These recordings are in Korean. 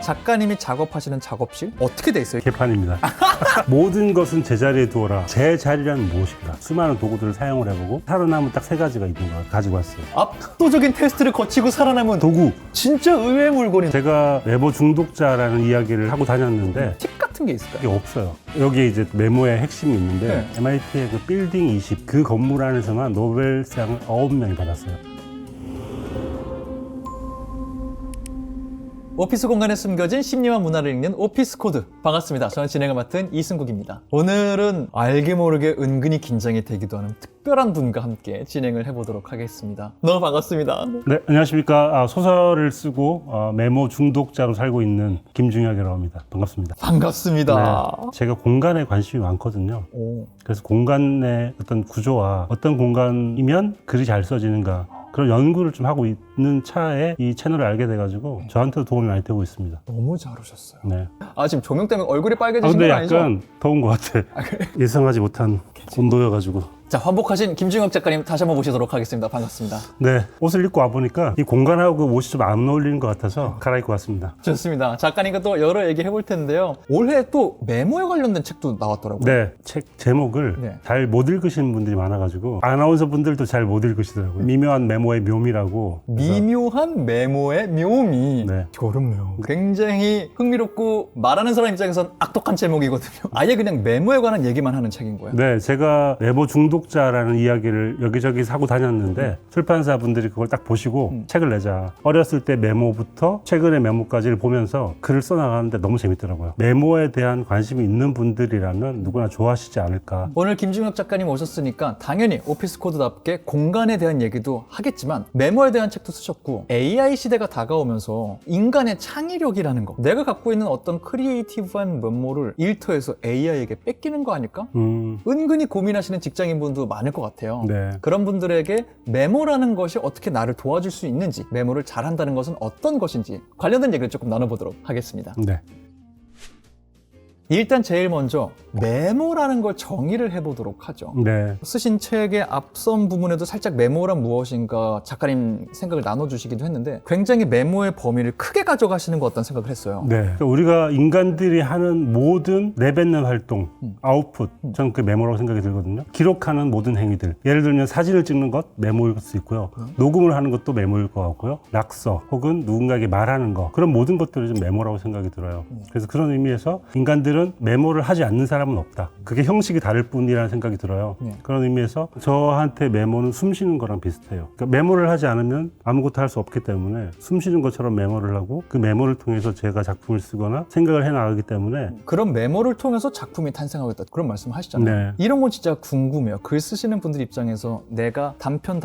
작가님이 작업하시는 작업실 어떻게 돼 있어요? 개판입니다. 모든 것은 제자리에 두어라. 제 자리란 무엇인가? 수많은 도구들을 사용을 해보고 살아남은 딱 3가지가 있는 걸 가지고 왔어요. 압도적인 테스트를 거치고 살아남은 도구. 진짜 의외의 물건이. 제가 메모 중독자라는 이야기를 하고 다녔는데 팁 같은 게 있을까요? 이게 없어요. 여기에 이제 메모의 핵심이 있는데 네. MIT의 그 빌딩 20, 그 건물 안에서만 노벨상을 9명이 받았어요. 오피스 공간에 숨겨진 심리와 문화를 읽는 오피스 코드. 반갑습니다. 저는 진행을 맡은 이승국입니다. 오늘은 알게 모르게 은근히 긴장이 되기도 하는 특별한 분과 함께 진행을 해보도록 하겠습니다. 너무 반갑습니다. 네, 안녕하십니까. 소설을 쓰고 메모 중독자로 살고 있는 김중혁이라고 합니다. 반갑습니다. 반갑습니다. 네, 제가 공간에 관심이 많거든요. 오. 그래서 공간의 어떤 구조와 어떤 공간이면 글이 잘 써지는가, 그런 연구를 좀 하고 있는 차에 이 채널을 알게 돼가지고 저한테도 도움이 많이 되고 있습니다. 너무 잘 오셨어요. 네. 지금 조명 때문에 얼굴이 빨개지신 근데 건 아니죠? 약간 더운 것 같아. 예상하지 못한 온도여가지고. 자, 환복하신 김중혁 작가님 다시 한번 모시도록 하겠습니다. 반갑습니다. 네, 옷을 입고 와보니까 이 공간하고 그 옷이 좀 안 어울리는 것 같아서 갈아입고 왔습니다. 좋습니다. 작가님과 또 여러 얘기 해볼 텐데요. 올해 또 메모에 관련된 책도 나왔더라고요. 네, 책 제목을 네. 잘 못 읽으시는 분들이 많아가지고 아나운서 분들도 잘 못 읽으시더라고요. 미묘한 메모의 묘미라고. 그래서 미묘한 메모의 묘미. 네. 어렵네요. 굉장히 흥미롭고 말하는 사람 입장에선 악독한 제목이거든요. 아예 그냥 메모에 관한 얘기만 하는 책인 거예요. 네, 제가 메모 중독자라는 이야기를 여기저기 사고 다녔는데 출판사 분들이 그걸 딱 보시고 책을 내자. 어렸을 때 메모부터 최근의 메모까지를 보면서 글을 써나가는데 너무 재밌더라고요. 메모에 대한 관심이 있는 분들이라면 누구나 좋아하시지 않을까. 오늘 김중혁 작가님 오셨으니까 당연히 오피스 코드답게 공간에 대한 얘기도 하겠지만 메모에 대한 책도 쓰셨고 AI 시대가 다가오면서 인간의 창의력이라는 거, 내가 갖고 있는 어떤 크리에이티브한 면모를 일터에서 AI에게 뺏기는 거 아닐까? 은근히 고민하시는 직장인분도 많을 것 같아요. 네. 그런 분들에게 메모라는 것이 어떻게 나를 도와줄 수 있는지, 메모를 잘한다는 것은 어떤 것인지 관련된 얘기를 조금 나눠보도록 하겠습니다. 네. 일단 제일 먼저 메모라는 걸 정의를 해보도록 하죠. 네. 쓰신 책의 앞선 부분에도 살짝 메모란 무엇인가 작가님 생각을 나눠주시기도 했는데 굉장히 메모의 범위를 크게 가져가시는 것 같다는 생각을 했어요. 네. 그러니까 우리가 인간들이 하는 모든 내뱉는 활동, 아웃풋, 저는 그게 메모라고 생각이 들거든요. 기록하는 모든 행위들. 예를 들면 사진을 찍는 것, 메모일 수 있고요. 녹음을 하는 것도 메모일 것 같고요. 낙서, 혹은 누군가에게 말하는 것, 그런 모든 것들이 좀 메모라고 생각이 들어요. 그래서 그런 의미에서 인간들은 메모를 하지 않는 사람은 없다. 그게 형식이 다를 뿐이라는 생각이 들어요. 그런 의미에서 저한테 메모는 숨 쉬는 거랑 비슷해요. 그러니까 메모를 하지 않으면 아무것도 할 수 없기 때문에 숨 쉬는 것처럼 메모를 하고 그 메모를 통해서 제가 작품을 쓰거나 생각을 해나가기 때문에 그런 메모를 통해서 작품이 탄생하고 있다, 그런 말씀 하시잖아요. 네. 이런 건 진짜 궁금해요. 글 쓰시는 분들 입장에서 내가 단편,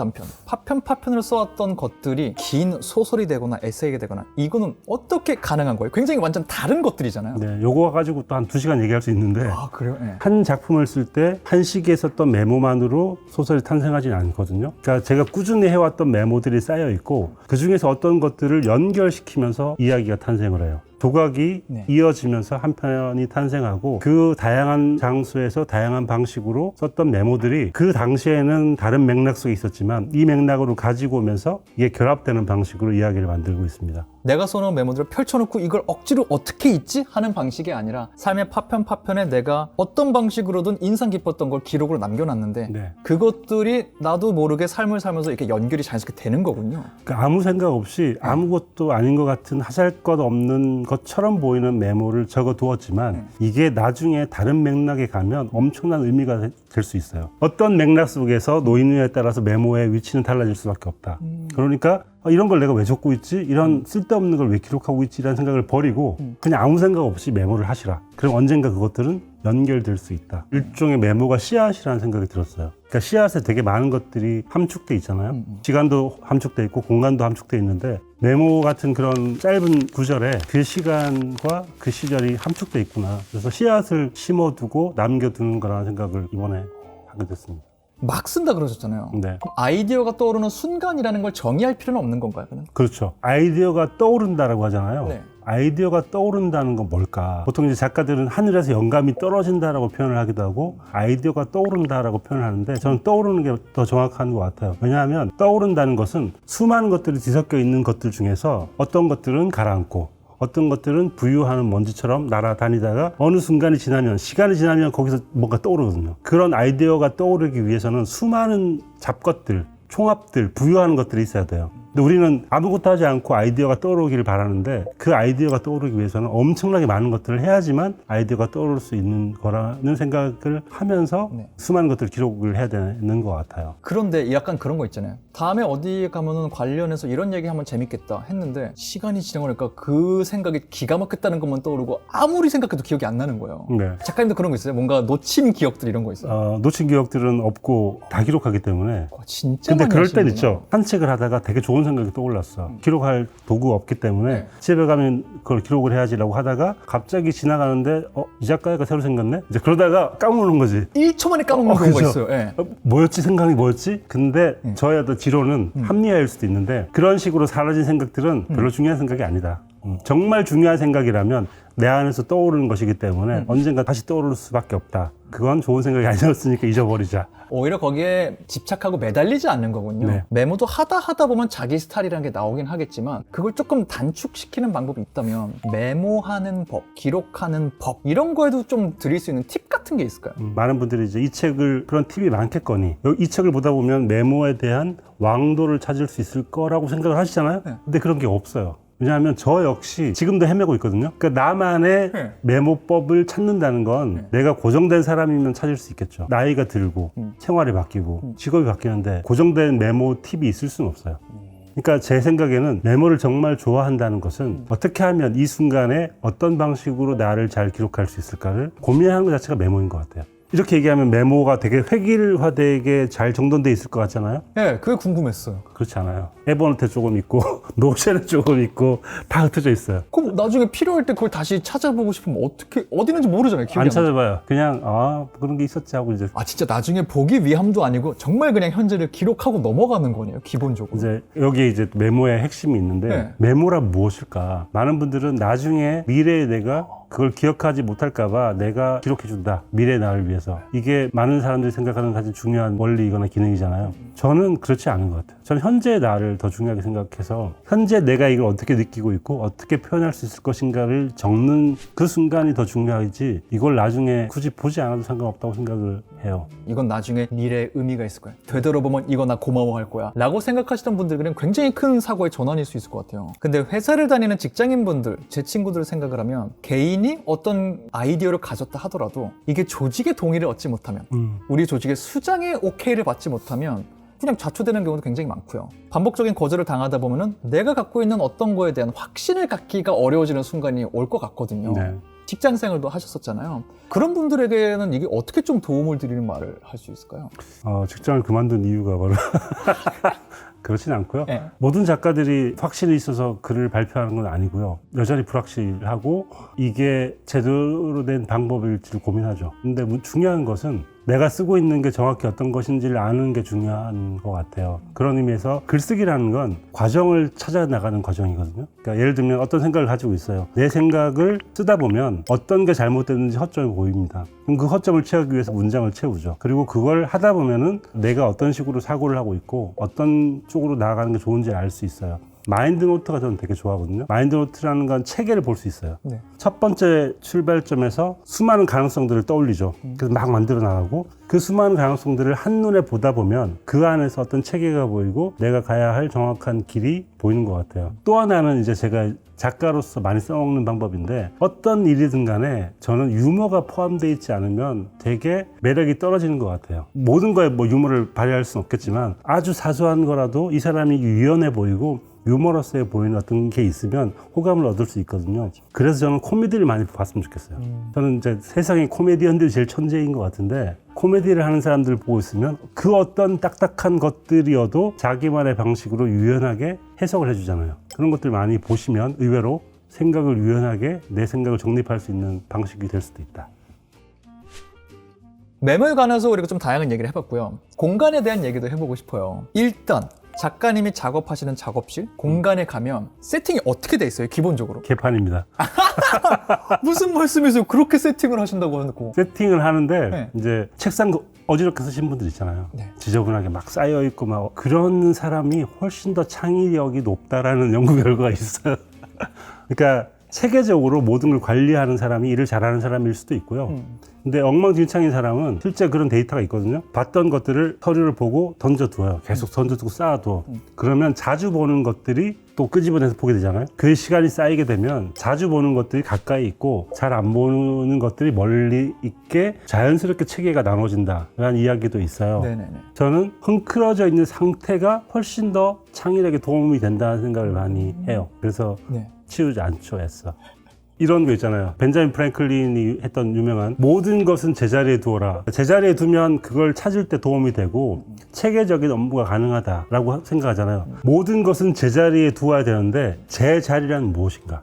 파편을 써왔던 것들이 긴 소설이 되거나 에세이가 되거나 이거는 어떻게 가능한 거예요? 굉장히 완전 다른 것들이잖아요. 네, 요거 가지고 또 한 2시간 얘기할 수 있는데 그래요? 네. 한 작품을 쓸 때 한 시기에 썼던 메모만으로 소설이 탄생하지는 않거든요. 그러니까 제가 꾸준히 해왔던 메모들이 쌓여 있고 그 중에서 어떤 것들을 연결시키면서 이야기가 탄생을 해요. 조각이 이어지면서 한 편이 탄생하고 그 다양한 장소에서 다양한 방식으로 썼던 메모들이 그 당시에는 다른 맥락 속에 있었지만 이 맥락으로 가지고 오면서 이게 결합되는 방식으로 이야기를 만들고 있습니다. 내가 써놓은 메모들을 펼쳐놓고 이걸 억지로 어떻게 잊지? 하는 방식이 아니라 삶의 파편에 내가 어떤 방식으로든 인상 깊었던 걸 기록으로 남겨놨는데 네. 그것들이 나도 모르게 삶을 살면서 이렇게 연결이 자연스럽게 되는 거군요. 그러니까 아무 생각 없이 아무것도 아닌 것 같은 하잘것없는 것처럼 보이는 메모를 적어두었지만 이게 나중에 다른 맥락에 가면 엄청난 의미가 될 수 있어요. 어떤 맥락 속에서 놓이느냐에 따라서 메모의 위치는 달라질 수밖에 없다. 그러니까 이런 걸 내가 왜 적고 있지? 이런 쓸데없는 걸 왜 기록하고 있지? 라는 생각을 버리고 그냥 아무 생각 없이 메모를 하시라. 그럼 언젠가 그것들은 연결될 수 있다. 일종의 메모가 씨앗이라는 생각이 들었어요. 그러니까 씨앗에 되게 많은 것들이 함축돼 있잖아요. 시간도 함축돼 있고 공간도 함축돼 있는데 메모 같은 그런 짧은 구절에 그 시간과 그 시절이 함축돼 있구나. 그래서 씨앗을 심어두고 남겨두는 거라는 생각을 이번에 하게 됐습니다. 막 쓴다 그러셨잖아요. 네. 그럼 아이디어가 떠오르는 순간이라는 걸 정의할 필요는 없는 건가요? 그냥? 그렇죠. 아이디어가 떠오른다라고 하잖아요. 네. 아이디어가 떠오른다는 건 뭘까? 보통 이제 작가들은 하늘에서 영감이 떨어진다라고 표현을 하기도 하고 아이디어가 떠오른다라고 표현을 하는데 저는 떠오르는 게 더 정확한 것 같아요. 왜냐하면 떠오른다는 것은 수많은 것들이 뒤섞여 있는 것들 중에서 어떤 것들은 가라앉고 어떤 것들은 부유하는 먼지처럼 날아다니다가 어느 순간이 지나면, 시간이 지나면 거기서 뭔가 떠오르거든요. 그런 아이디어가 떠오르기 위해서는 수많은 잡것들, 총합들, 부유하는 것들이 있어야 돼요. 근데 우리는 아무것도 하지 않고 아이디어가 떠오르기를 바라는데, 그 아이디어가 떠오르기 위해서는 엄청나게 많은 것들을 해야지만 아이디어가 떠오를 수 있는 거라는 생각을 하면서 네. 수많은 것들을 기록을 해야 되는 것 같아요. 그런데 약간 그런 거 있잖아요. 다음에 어디 가면은 관련해서 이런 얘기 하면 재밌겠다 했는데 시간이 지나가니까 그 생각이 기가 막혔다는 것만 떠오르고 아무리 생각해도 기억이 안 나는 거예요. 네. 작가님도 그런 거 있어요? 뭔가 놓친 기억들 이런 거 있어요? 놓친 기억들은 없고 다 기록하기 때문에. 진짜 근데 많이 그럴 땐 하시는구나. 있죠. 산책을 하다가 되게 좋은 생각이 떠올랐어. 기록할 도구가 없기 때문에 네. 집에 가면 그걸 기록을 해야지라고 하다가 갑자기 지나가는데 이 작가가 새로 생겼네? 이제 그러다가 까먹는 거지. 1초 만에 까먹는 경우가 그죠. 있어요. 예. 뭐였지? 생각이 뭐였지? 근데 저의 어떤 지론은 합리화일 수도 있는데, 그런 식으로 사라진 생각들은 별로 중요한 생각이 아니다. 정말 중요한 생각이라면 내 안에서 떠오르는 것이기 때문에 언젠가 다시 떠오를 수밖에 없다. 그건 좋은 생각이 아니었으니까 잊어버리자. 오히려 거기에 집착하고 매달리지 않는 거군요. 네. 메모도 하다 보면 자기 스타일이라는 게 나오긴 하겠지만 그걸 조금 단축시키는 방법이 있다면 메모하는 법, 기록하는 법 이런 거에도 좀 드릴 수 있는 팁 같은 게 있을까요? 많은 분들이 이제 이 책을, 그런 팁이 많겠거니 이 책을 보다 보면 메모에 대한 왕도를 찾을 수 있을 거라고 생각을 하시잖아요. 네. 근데 그런 게 없어요. 왜냐하면 저 역시 지금도 헤매고 있거든요. 그러니까 나만의 네. 메모법을 찾는다는 건 내가 고정된 사람이면 찾을 수 있겠죠. 나이가 들고 생활이 바뀌고 직업이 바뀌는데 고정된 메모 팁이 있을 수는 없어요. 그러니까 제 생각에는 메모를 정말 좋아한다는 것은 어떻게 하면 이 순간에 어떤 방식으로 나를 잘 기록할 수 있을까를 고민하는 것 자체가 메모인 것 같아요. 이렇게 얘기하면 메모가 되게 획일화되게 잘 정돈돼 있을 것 같잖아요. 네, 그게 궁금했어요. 그렇지 않아요. 에버노트에 조금 있고 노션에 조금 있고 다 흩어져 있어요. 그럼 나중에 필요할 때 그걸 다시 찾아보고 싶으면 어떻게 어디 있는지 모르잖아요. 기억이 안 안 나죠. 찾아봐요. 그냥 그런 게 있었지 하고 이제 진짜 나중에 보기 위함도 아니고 정말 그냥 현재를 기록하고 넘어가는 거네요. 기본적으로. 이제 여기에 이제 메모의 핵심이 있는데 네. 메모란 무엇일까? 많은 분들은 나중에 미래의 내가 그걸 기억하지 못할까봐 내가 기록해준다. 미래의 나를 위해서. 이게 많은 사람들이 생각하는 가장 중요한 원리이거나 기능이잖아요. 저는 그렇지 않은 것 같아요. 저는 현재의 나를 더 중요하게 생각해서 현재 내가 이걸 어떻게 느끼고 있고 어떻게 표현할 수 있을 것인가를 적는 그 순간이 더 중요하지, 이걸 나중에 굳이 보지 않아도 상관없다고 생각을 해요. 이건 나중에 미래의 의미가 있을 거야. 되돌아보면 이거 나 고마워할 거야. 라고 생각하시던 분들은 굉장히 큰 사고의 전환일 수 있을 것 같아요. 근데 회사를 다니는 직장인분들, 제 친구들 생각을 하면 개인이 어떤 아이디어를 가졌다 하더라도 이게 조직의 동의를 얻지 못하면 우리 조직의 수장의 오케이를 받지 못하면 그냥 좌초되는 경우도 굉장히 많고요. 반복적인 거절을 당하다 보면은 내가 갖고 있는 어떤 거에 대한 확신을 갖기가 어려워지는 순간이 올 것 같거든요. 네. 직장 생활도 하셨었잖아요. 그런 분들에게는 이게 어떻게 좀 도움을 드리는 말을 할 수 있을까요? 직장을 그만둔 이유가 바로 그렇진 않고요. 네. 모든 작가들이 확신이 있어서 글을 발표하는 건 아니고요. 여전히 불확실하고 이게 제대로 된 방법일지를 고민하죠. 근데 중요한 것은 내가 쓰고 있는 게 정확히 어떤 것인지를 아는 게 중요한 것 같아요. 그런 의미에서 글쓰기라는 건 과정을 찾아 나가는 과정이거든요. 그러니까 예를 들면 어떤 생각을 가지고 있어요. 내 생각을 쓰다 보면 어떤 게 잘못됐는지 허점이 보입니다. 그럼 그 허점을 채우기 위해서 문장을 채우죠. 그리고 그걸 하다 보면은 내가 어떤 식으로 사고를 하고 있고 어떤 쪽으로 나아가는 게 좋은지 알 수 있어요. 마인드노트가 저는 되게 좋아하거든요. 마인드노트라는 건 체계를 볼 수 있어요. 네. 첫 번째 출발점에서 수많은 가능성들을 떠올리죠. 그래서 막 만들어 나가고 그 수많은 가능성들을 한눈에 보다 보면 그 안에서 어떤 체계가 보이고 내가 가야 할 정확한 길이 보이는 것 같아요. 또 하나는 이제 제가 작가로서 많이 써먹는 방법인데, 어떤 일이든 간에 저는 유머가 포함되어 있지 않으면 되게 매력이 떨어지는 것 같아요. 모든 거에 뭐 유머를 발휘할 수는 없겠지만 아주 사소한 거라도 이 사람이 유연해 보이고 유머러스해 보이는 어떤 게 있으면 호감을 얻을 수 있거든요. 그래서 저는 코미디를 많이 봤으면 좋겠어요. 저는 이제 세상에 코미디언들이 제일 천재인 것 같은데, 코미디를 하는 사람들 보고 있으면 그 어떤 딱딱한 것들이어도 자기만의 방식으로 유연하게 해석을 해주잖아요. 그런 것들 많이 보시면 의외로 생각을 유연하게 내 생각을 정립할 수 있는 방식이 될 수도 있다. 메모에 관해서 우리가 좀 다양한 얘기를 해봤고요. 공간에 대한 얘기도 해보고 싶어요. 일단 작가님이 작업하시는 작업실, 공간에 가면 세팅이 어떻게 돼 있어요, 기본적으로? 개판입니다. 무슨 말씀이세요? 그렇게 세팅을 하신다고 하고. 세팅을 하는데 네. 이제 책상 어지럽게 쓰신 분들 있잖아요. 네. 지저분하게 막 쌓여 있고 막 그런 사람이 훨씬 더 창의력이 높다라는 연구 결과가 있어요. 그러니까 체계적으로 모든 걸 관리하는 사람이 일을 잘하는 사람일 수도 있고요. 근데 엉망진창인 사람은 실제 그런 데이터가 있거든요. 봤던 것들을 서류를 보고 던져두어요. 계속 던져두고 쌓아두어. 그러면 자주 보는 것들이 또 끄집어내서 보게 되잖아요. 그 시간이 쌓이게 되면 자주 보는 것들이 가까이 있고 잘 안 보는 것들이 멀리 있게 자연스럽게 체계가 나눠진다라는 이야기도 있어요. 네네네. 저는 흥크러져 있는 상태가 훨씬 더 창의력에 도움이 된다는 생각을 많이 해요. 그래서 네. 치우지 않죠 했어. 이런 거 있잖아요. 벤자민 프랭클린이 했던 유명한 모든 것은 제자리에 두어라. 제자리에 두면 그걸 찾을 때 도움이 되고 체계적인 업무가 가능하다라고 생각하잖아요. 모든 것은 제자리에 두어야 되는데 제자리란 무엇인가?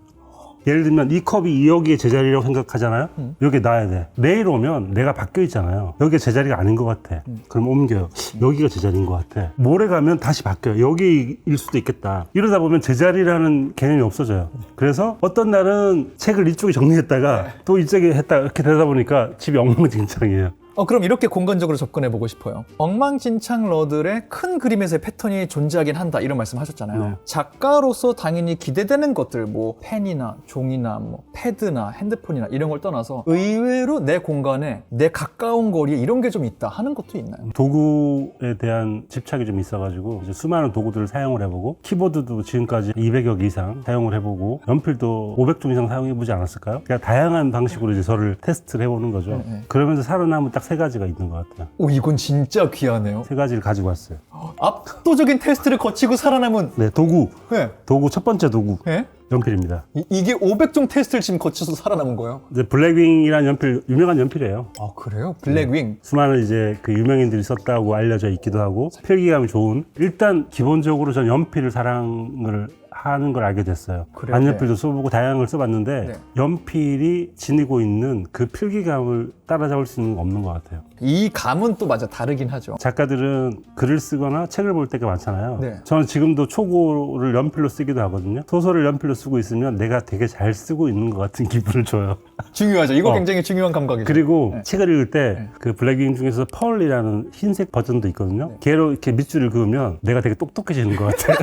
예를 들면 이 컵이 여기에 제자리라고 생각하잖아요. 여기에 놔야 돼. 내일 오면 내가 바뀌어 있잖아요. 여기가 제자리가 아닌 것 같아. 그럼 옮겨요. 여기가 제자리인 것 같아. 모레 가면 다시 바뀌어요. 여기일 수도 있겠다. 이러다 보면 제자리라는 개념이 없어져요. 그래서 어떤 날은 책을 이쪽에 정리했다가 또 이쪽에 했다 이렇게 되다 보니까 집이 엉망진창이에요. 그럼 이렇게 공간적으로 접근해 보고 싶어요. 엉망진창 러들의 큰 그림에서의 패턴이 존재하긴 한다 이런 말씀 하셨잖아요. 네. 작가로서 당연히 기대되는 것들 뭐 펜이나 종이나 뭐 패드나 핸드폰이나 이런 걸 떠나서 의외로 내 공간에 내 가까운 거리에 이런 게 좀 있다 하는 것도 있나요? 도구에 대한 집착이 좀 있어가지고 이제 수많은 도구들을 사용을 해보고 키보드도 지금까지 200여 개 이상 사용을 해보고 연필도 500종 이상 사용해보지 않았을까요? 그러니까 다양한 방식으로 이제 저를 테스트를 해보는 거죠. 네. 그러면서 살아남은 딱 3가지가 있는 것 같아요. 이건 진짜 귀하네요. 3가지를 가지고 왔어요. 압도적인 테스트를 거치고 살아남은 네, 도구. 네. 도구 첫 번째 도구. 네? 연필입니다. 이게 500종 테스트를 지금 거쳐서 살아남은 거예요? 이제 블랙윙이라는 연필, 유명한 연필이에요. 아 그래요? 블랙윙? 수많은 이제 그 유명인들이 썼다고 알려져 있기도 하고 필기감이 좋은. 일단 기본적으로 전 연필을 사랑을 하는 걸 알게 됐어요. 그래요? 만년필도 써보고 다양한 걸 써봤는데 네. 연필이 지니고 있는 그 필기감을 따라잡을 수 있는 건 없는 것 같아요. 이 감은 또 맞아 다르긴 하죠. 작가들은 글을 쓰거나 책을 볼 때가 많잖아요. 네. 저는 지금도 초고를 연필로 쓰기도 하거든요. 소설을 연필로 쓰고 있으면 내가 되게 잘 쓰고 있는 것 같은 기분을 줘요. 중요하죠. 이거 굉장히 중요한 감각이죠. 그리고 네. 책을 읽을 때 그 블랙윙 중에서 펄이라는 흰색 버전도 있거든요. 걔로 이렇게 밑줄을 그으면 내가 되게 똑똑해지는 것 같아요.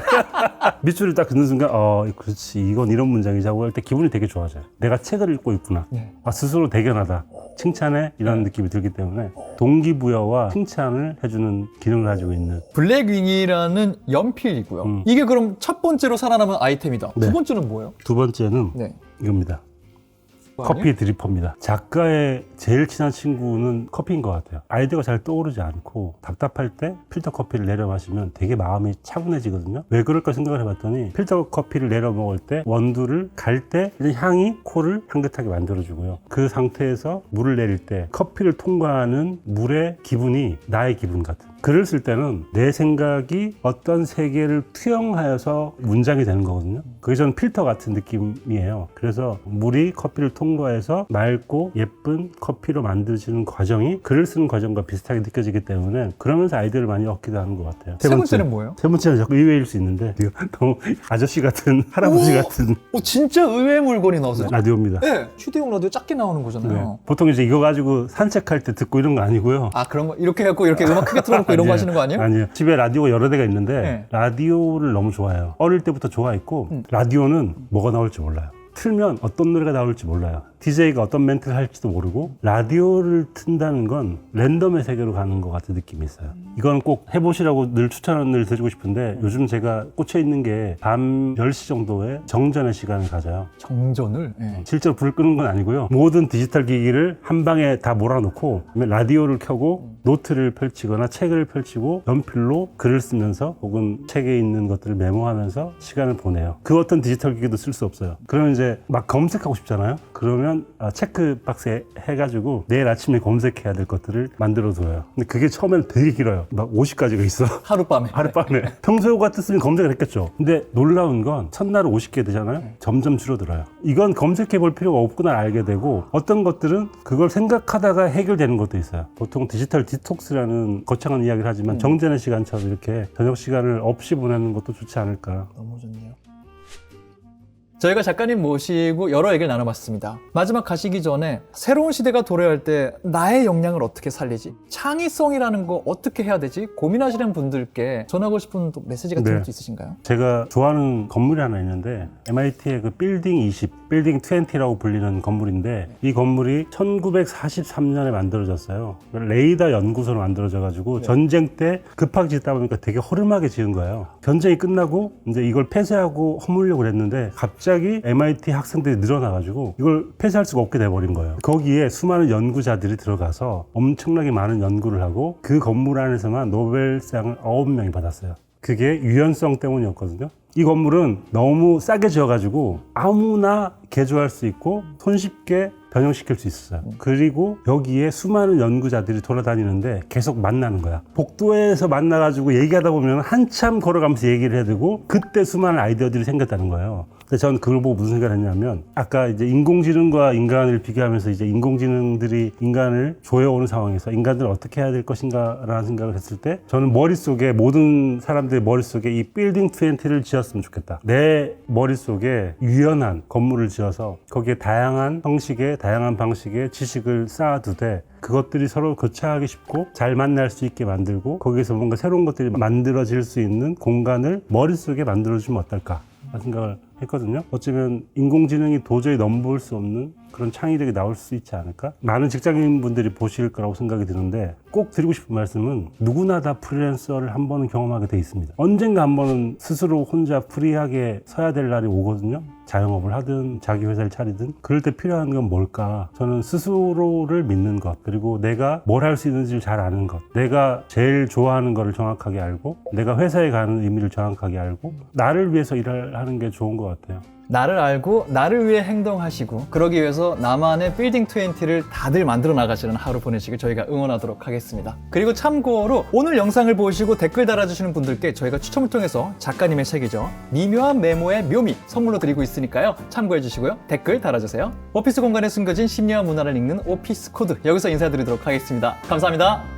밑줄을 딱 긋는 순간 그렇지 이건 이런 문장이자고 할 때 기분이 되게 좋아져요. 내가 책을 읽고 있구나. 네. 스스로 대견하다. 칭찬해 이라는 느낌이 들기 때문에 동기부여와 칭찬을 해주는 기능을 가지고 있는 블랙윙이라는 연필이고요. 이게 그럼 첫 번째로 살아남은 아이템이다. 네. 두 번째는 뭐예요? 두 번째는 네. 이겁니다. 뭐 아니에요? 커피 드리퍼입니다. 작가의 제일 친한 친구는 커피인 것 같아요. 아이디어가 잘 떠오르지 않고 답답할 때 필터 커피를 내려 마시면 되게 마음이 차분해지거든요. 왜 그럴까 생각을 해봤더니 필터 커피를 내려 먹을 때 원두를 갈 때 향이 코를 향긋하게 만들어주고요. 그 상태에서 물을 내릴 때 커피를 통과하는 물의 기분이 나의 기분 같은. 글을 쓸 때는 내 생각이 어떤 세계를 투영하여서 문장이 되는 거거든요. 그게 저는 필터 같은 느낌이에요. 그래서 물이 커피를 통과해서 맑고 예쁜 커피로 만들어지는 과정이 글을 쓰는 과정과 비슷하게 느껴지기 때문에 그러면서 아이디어를 많이 얻기도 하는 것 같아요. 세 번째는 뭐예요? 세 번째는 자꾸 의외일 수 있는데 이거 너무 아저씨 같은 할아버지 같은 진짜 의외의 물건이 나왔어요. 라디오입니다. 네. 휴대용 라디오 작게 나오는 거잖아요. 네. 보통 이제 이거 가지고 산책할 때 듣고 이런 거 아니고요. 아 그런 거 이렇게 해갖고 이렇게 음악 크게 틀어놓고 이런 거 하시는 거 아니에요? 아니에요. 집에 라디오가 여러 대가 있는데 네. 라디오를 너무 좋아해요. 어릴 때부터 좋아했고 라디오는 뭐가 나올지 몰라요. 틀면 어떤 노래가 나올지 몰라요. DJ가 어떤 멘트를 할지도 모르고 라디오를 튼다는 건 랜덤의 세계로 가는 것 같은 느낌이 있어요. 이건 꼭 해보시라고 늘 추천을 드리고 싶은데 요즘 제가 꽂혀 있는 게 밤 10시 정도에 정전의 시간을 가져요. 정전을? 네. 실제로 불을 끄는 건 아니고요. 모든 디지털 기기를 한 방에 다 몰아놓고 라디오를 켜고 노트를 펼치거나 책을 펼치고 연필로 글을 쓰면서 혹은 책에 있는 것들을 메모하면서 시간을 보내요. 그 어떤 디지털 기기도 쓸 수 없어요. 그러면 이제 막 검색하고 싶잖아요. 그러면 체크박스에 해가지고 내일 아침에 검색해야 될 것들을 만들어둬요. 근데 그게 처음에는 되게 길어요. 막 50가지가 있어. 하룻밤에. 하룻밤에. 평소 같았으면 검색을 했겠죠. 근데 놀라운 건 첫날 50개 되잖아요. 점점 줄어들어요. 이건 검색해 볼 필요가 없구나 알게 되고 어떤 것들은 그걸 생각하다가 해결되는 것도 있어요. 보통 디지털 디톡스라는 거창한 이야기를 하지만 정전의 시간처럼 이렇게 저녁 시간을 없이 보내는 것도 좋지 않을까. 너무 좋네요. 저희가 작가님 모시고 여러 얘기를 나눠봤습니다. 마지막 가시기 전에 새로운 시대가 도래할 때 나의 역량을 어떻게 살리지? 창의성이라는 거 어떻게 해야 되지? 고민하시는 분들께 전하고 싶은 또 메시지 같은 네. 것도 있으신가요? 제가 좋아하는 건물이 하나 있는데 MIT의 그 빌딩 20, 빌딩 20라고 불리는 건물인데 이 건물이 1943년에 만들어졌어요. 레이더 연구소로 만들어져가지고 전쟁 때 급하게 짓다 보니까 되게 허름하게 지은 거예요. 전쟁이 끝나고 이제 이걸 폐쇄하고 허물려고 그랬는데 갑자기 MIT 학생들이 늘어나가지고 이걸 폐쇄할 수가 없게 돼버린 거예요. 거기에 수많은 연구자들이 들어가서 엄청나게 많은 연구를 하고 그 건물 안에서만 노벨상을 9명이 받았어요. 그게 유연성 때문이었거든요. 이 건물은 너무 싸게 지어가지고 아무나 개조할 수 있고 손쉽게 변형시킬 수 있었어요. 그리고 여기에 수많은 연구자들이 돌아다니는데 계속 만나는 거야. 복도에서 만나가지고 얘기하다 보면 한참 걸어가면서 얘기를 해두고 그때 수많은 아이디어들이 생겼다는 거예요. 근데 저는 그걸 보고 무슨 생각을 했냐면 아까 이제 인공지능과 인간을 비교하면서 이제 인공지능들이 인간을 조여오는 상황에서 인간들은 어떻게 해야 될 것인가라는 생각을 했을 때 저는 머릿속에 모든 사람들의 머릿속에 이 빌딩 20를 지었으면 좋겠다. 내 머릿속에 유연한 건물을 지어서 거기에 다양한 형식의 다양한 방식의 지식을 쌓아두되 그것들이 서로 교차하기 쉽고 잘 만날 수 있게 만들고 거기에서 뭔가 새로운 것들이 만들어질 수 있는 공간을 머릿속에 만들어주면 어떨까 하는 생각을 했거든요. 어쩌면 인공지능이 도저히 넘볼 수 없는 그런 창의력이 나올 수 있지 않을까? 많은 직장인분들이 보실 거라고 생각이 드는데 꼭 드리고 싶은 말씀은 누구나 다 프리랜서를 한 번은 경험하게 돼 있습니다. 언젠가 한 번은 스스로 혼자 프리하게 서야 될 날이 오거든요. 자영업을 하든 자기 회사를 차리든 그럴 때 필요한 건 뭘까? 저는 스스로를 믿는 것 그리고 내가 뭘 할 수 있는지를 잘 아는 것 내가 제일 좋아하는 거를 정확하게 알고 내가 회사에 가는 의미를 정확하게 알고 나를 위해서 일을 하는 게 좋은 것 같아요. 나를 알고 나를 위해 행동하시고 그러기 위해서 나만의 빌딩 20를 다들 만들어 나가시는 하루 보내시길 저희가 응원하도록 하겠습니다. 그리고 참고로 오늘 영상을 보시고 댓글 달아주시는 분들께 저희가 추첨을 통해서 작가님의 책이죠. 미묘한 메모의 묘미 선물로 드리고 있으니까요. 참고해 주시고요. 댓글 달아주세요. 오피스 공간에 숨겨진 심리와 문화를 읽는 오피스 코드 여기서 인사드리도록 하겠습니다. 감사합니다.